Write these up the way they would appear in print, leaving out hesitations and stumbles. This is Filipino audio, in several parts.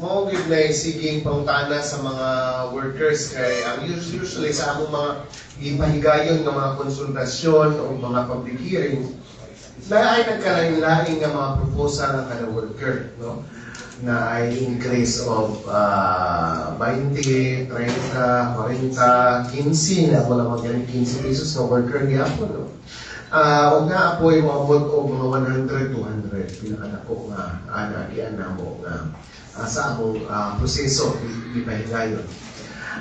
Mo gid na siging pangutana sa mga workers kay ang usually sa among mga ipahigayon nga mga konsultasyon o mga public hearing na ay nagkalain-lain nga mga proposal ng kada worker, no? Na ay increase of 20, 30, 40, 15 na ako lang magaling 15 pesos na worker niya ako, no? Huwag na po yung umabot o mga 100, 200 pinakadako nga iyan na mo nga sa akong proseso ipahigayon.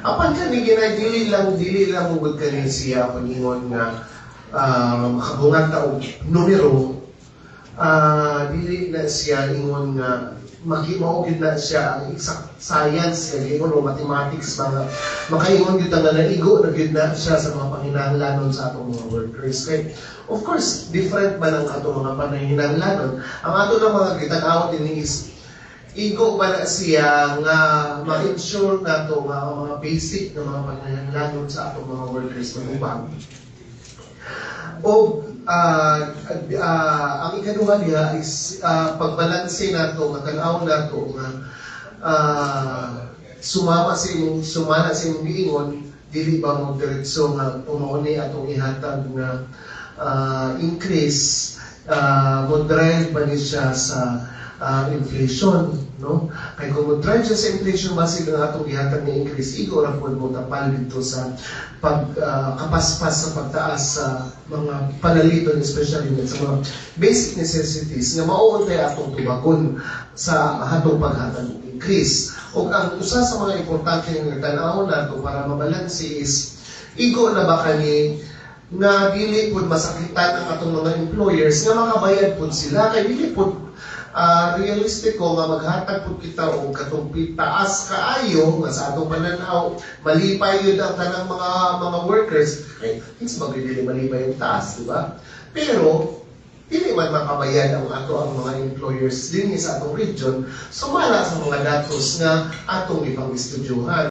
Apan kani dili lang mugod kani siya paningon nga makabungat ta og numero, dili na siya ingon nga makimaugid na siya ang exact science kay ingon o mathematics mga makaingon gyud nga naigo na gyud na siya sa mga panginahanglanon sa atong mga workers. Kay of course different man ang atong mga panginahanglanon. Ang ato lang mga gitanaw dinhi is igo ba na siya nga ma-ensure na ito nga mga basic na mga panginahanglanon sa atong mga workers matubang. O ang ikaduha niya is pagbalanse na ito, matanaw na ito nga sumana sa imong giingon, dili ba mo diretso nga umuuni atong ihatag nga increase mo drive ba ni siya sa inflation, no? Kay kung mo-drive siya sa inflation, base ng atong ihatag na increase, igo ra po mo tapal dito sa pagkapaspas sa pagtaas sa mga panaliton, especially sa mga basic necessities nga mauon tayo atong tubagon sa atong paghatag ng increase. O ang usa sa mga importante nga tan-awon nato para mabalanse is igo na ba kani nga dili pud masakitan ang atong mga employers nga makabayad pud sila kay dili pud realistiko nga maghatag pud kita og katong taas kaayo nga sa atong pananaw malipay yun ang tanang mga workers kay things magdili malipay yung taas, di ba? Pero dili man makabayad ang mga employers dinhi sa atong region sumala sa mga datos nga atong ipang-estudyuhan.